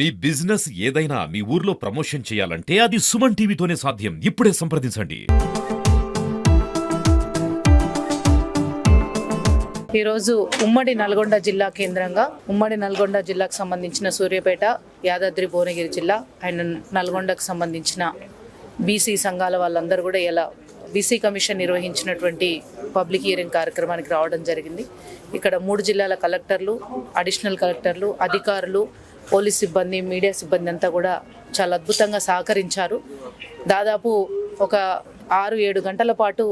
మీ business ఏదైనా మీ ఊర్లో promotion చేయాలంటే అది సుమన్ టీవీతోనే సాధ్యం. ఇప్పుడే సంప్రదించండి. ఈరోజు ఉమ్మడి నల్గొండ జిల్లా కేంద్రంగా ఉమ్మడి నల్గొండ జిల్లాకు సంబంధించిన సూర్యాపేట, యాదాద్రి భువనగిరి జిల్లా అండ్ నల్గొండకు సంబంధించిన బీసీ సంఘాల వాళ్ళందరూ కూడా ఇలా బీసీ కమిషన్ నిర్వహించినటువంటి పబ్లిక్ హియరింగ్ కార్యక్రమానికి రావడం జరిగింది. ఇక్కడ 3 జిల్లాల కలెక్టర్లు, అడిషనల్ కలెక్టర్లు, అధికారులు, పోలీస్ సిబ్బంది, మీడియా సిబ్బంది అంతా కూడా చాలా అద్భుతంగా సహకరించారు. దాదాపు ఒక 6-7 గంటల పాటు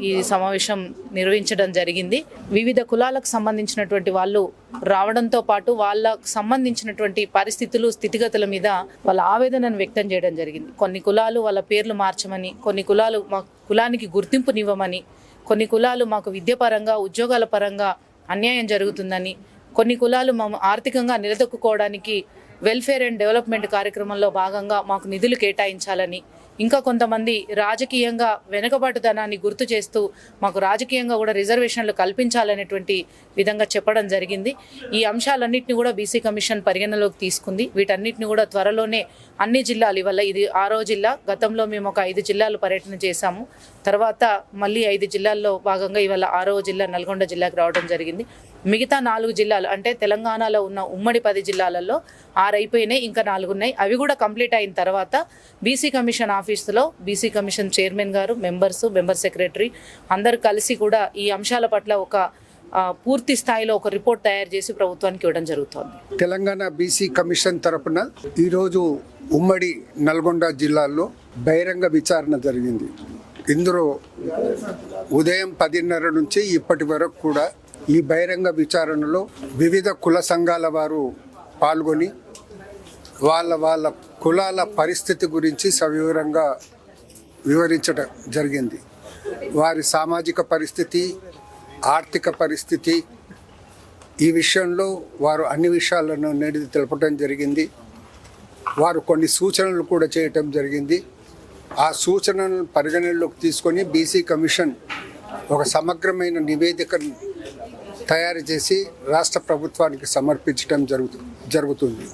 ఈ సమావేశం నిర్వహించడం జరిగింది. వివిధ కులాలకు సంబంధించినటువంటి వాళ్ళు రావడంతో పాటు వాళ్ళకు సంబంధించినటువంటి పరిస్థితులు, స్థితిగతుల మీద వాళ్ళ ఆవేదనను వ్యక్తం చేయడం జరిగింది. కొన్ని కులాలు వాళ్ళ పేర్లు మార్చమని, కొన్ని కులాలు మా కులానికి గుర్తింపునివ్వమని, కొన్ని కులాలు మాకు విద్యాపరంగా, ఉద్యోగాల పరంగా అన్యాయం జరుగుతుందని, కొన్ని కులాలు మేము ఆర్థికంగా నిలదొక్కుకోవడానికి వెల్ఫేర్ అండ్ డెవలప్మెంట్ కార్యక్రమంలో భాగంగా మాకు నిధులు కేటాయించాలని, ఇంకా కొంతమంది రాజకీయంగా వెనుకబాటుదనాన్ని గుర్తు చేస్తూ మాకు రాజకీయంగా కూడా రిజర్వేషన్లు కల్పించాలనేటువంటి విధంగా చెప్పడం జరిగింది. ఈ అంశాలన్నింటినీ కూడా బీసీ కమిషన్ పరిగణలోకి తీసుకుంది. వీటన్నిటిని కూడా త్వరలోనే అన్ని జిల్లాలు, ఇవాళ ఇది 6వ జిల్లా, గతంలో మేము ఒక 5 జిల్లాలు పర్యటన చేశాము. తర్వాత మళ్ళీ 5 జిల్లాల్లో భాగంగా ఇవాళ 6వ జిల్లా నల్గొండ జిల్లాకు రావడం జరిగింది. మిగతా 4 జిల్లాలు అంటే తెలంగాణలో ఉన్న ఉమ్మడి 10 జిల్లాలలో 6 అయిపోయినాయి, ఇంకా 4 ఉన్నాయి. అవి కూడా కంప్లీట్ అయిన తర్వాత బీసీ కమిషన్ ఆఫీసులో బీసీ కమిషన్ చైర్మన్ గారు, మెంబర్ సెక్రటరీ అందరూ కలిసి కూడా ఈ అంశాల పట్ల ఒక పూర్తి స్థాయిలో ఒక రిపోర్ట్ తయారు చేసి ప్రభుత్వానికి ఇవ్వడం జరుగుతోంది. తెలంగాణ బీసీ కమిషన్ తరపున ఈరోజు ఉమ్మడి నల్గొండ జిల్లాలో బహిరంగ విచారణ జరిగింది. ఇందులో ఉదయం 10:30 నుంచి ఇప్పటి వరకు కూడా ఈ బహిరంగ విచారణలో వివిధ కుల సంఘాల వారు పాల్గొని వాళ్ళ కులాల పరిస్థితి గురించి సవివరంగా వివరించడం జరిగింది. వారి సామాజిక పరిస్థితి, ఆర్థిక పరిస్థితి, ఈ విషయంలో వారు అన్ని విషయాలను నేడి తెలపడం జరిగింది. వారు కొన్ని సూచనలు కూడా చేయటం జరిగింది. ఆ సూచనలను పరిగణనలోకి తీసుకొని బీసీ కమిషన్ ఒక సమగ్రమైన నివేదికను తయారు చేసి రాష్ట్ర ప్రభుత్వానికి సమర్పించడం జరుగుతుంది.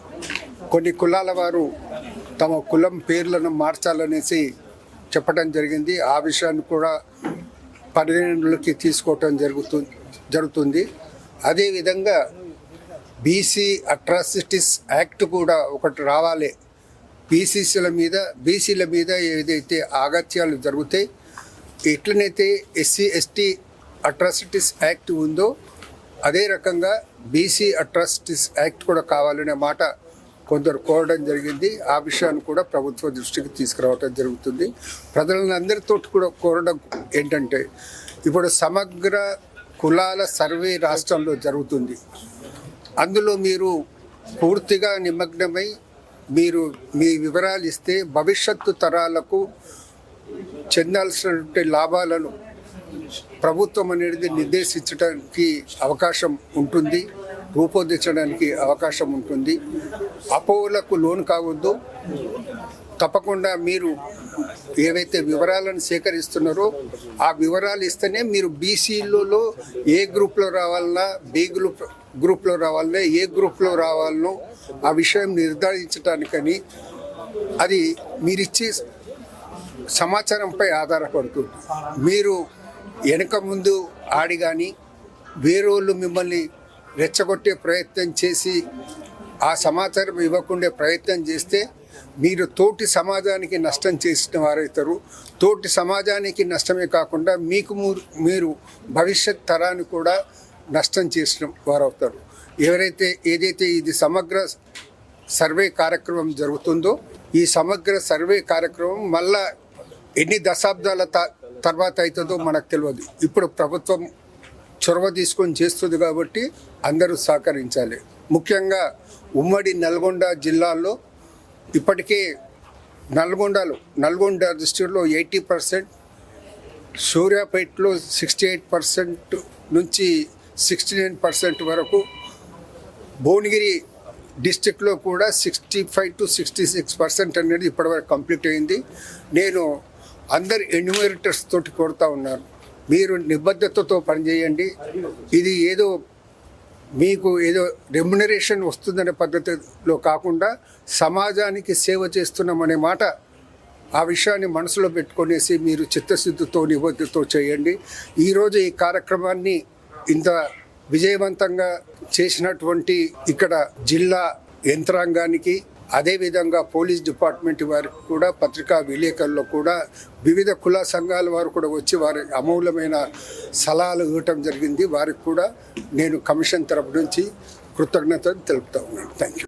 కొన్ని కులాల వారు తమ కులం పేర్లను మార్చాలనేసి చెప్పడం జరిగింది. ఆ విషయాన్ని కూడా పరిగణనలోకి తీసుకోవటం జరుగుతుంది. అదేవిధంగా బీసీ అట్రాసిటీస్ యాక్ట్ కూడా ఒకటి రావాలి. బీసీల మీద ఏదైతే ఆగత్యాలు జరుగుతాయి, ఎట్లనైతే SC/ST అట్రాసిటీస్ యాక్ట్ ఉందో అదే రకంగా బీసీ అట్రాసిటీస్ యాక్ట్ కూడా కావాలనే మాట కొందరు కోరడం జరిగింది. ఆ విషయాన్ని కూడా ప్రభుత్వ దృష్టికి తీసుకురావడం జరుగుతుంది. ప్రజలందరితో కూడా కోరడం ఏంటంటే, ఇప్పుడు సమగ్ర కులాల సర్వే రాష్ట్రంలో జరుగుతుంది. అందులో మీరు పూర్తిగా నిమగ్నమై మీరు మీ వివరాలు ఇస్తే భవిష్యత్తు తరాలకు చెందాల్సినటువంటి లాభాలను ప్రభుత్వం అనేది నిర్దేశించడానికి అవకాశం ఉంటుంది, రూపొందించడానికి అవకాశం ఉంటుంది. అపోహలకు లోను కావద్దు. తప్పకుండా మీరు ఏవైతే వివరాలను సేకరిస్తున్నారో ఆ వివరాలు ఇస్తేనే మీరు బీసీలలో ఏ గ్రూప్లో రావాలన్నా, బి గ్రూప్లో రావాలన్నా, ఏ గ్రూప్లో రావాలనో ఆ విషయం నిర్ధారించడానికని అది మీరిచ్చే సమాచారంపై ఆధారపడుతుంది. మీరు వెనక ముందు ఆడి కానీ వేరేళ్ళు మిమ్మల్ని రెచ్చగొట్టే ప్రయత్నం చేసి ఆ సమాచారం ఇవ్వకుండా ప్రయత్నం చేస్తే మీరు తోటి సమాజానికి నష్టం చేసిన వారవుతారు. తోటి సమాజానికి నష్టమే కాకుండా మీరు భవిష్యత్ తరాన్ని కూడా నష్టం చేసిన వారవుతారు. ఏదైతే ఇది సమగ్ర సర్వే కార్యక్రమం జరుగుతుందో ఈ సమగ్ర సర్వే కార్యక్రమం మళ్ళా ఎన్ని దశాబ్దాల తర్వాత అవుతుందో మనకు తెలియదు. ఇప్పుడు ప్రభుత్వం చొరవ తీసుకొని చేస్తుంది కాబట్టి అందరూ సహకరించాలి. ముఖ్యంగా ఉమ్మడి నల్గొండ జిల్లాలో ఇప్పటికే నల్గొండ డిస్ట్రిక్ట్లో 80%, సూర్యాపేటలో 68% నుంచి 69% వరకు, భువనగిరి డిస్ట్రిక్ట్లో కూడా 65 to 66% అనేది ఇప్పటివరకు కంప్లీట్ అయింది. నేను అందరు ఎన్యూమరేటర్స్ తోటి కోరుతా ఉన్నాను, మీరు నిబద్ధతతో పనిచేయండి. ఇది ఏదో మీకు ఏదో రెమ్యునరేషన్ వస్తుందనే పద్ధతిలో కాకుండా సమాజానికి సేవ చేస్తున్నామనే మాట, ఆ విషయాన్ని మనసులో పెట్టుకొనేసి మీరు చిత్తశుద్ధితో నిబద్ధతో చేయండి. ఈరోజు ఈ కార్యక్రమాన్ని ఇంత విజయవంతంగా చేసినటువంటి ఇక్కడ జిల్లా యంత్రాంగానికి, అదేవిధంగా పోలీస్ డిపార్ట్మెంట్ వారికి కూడా, పత్రికా విలేకరుల్లో కూడా, వివిధ కుల సంఘాల వారు కూడా వచ్చి వారి అమూల్యమైన సలహాలు ఇవ్వటం జరిగింది. వారికి కూడా నేను కమిషన్ తరపు నుంచి కృతజ్ఞతలు తెలుపుతా ఉన్నాను. Thank you.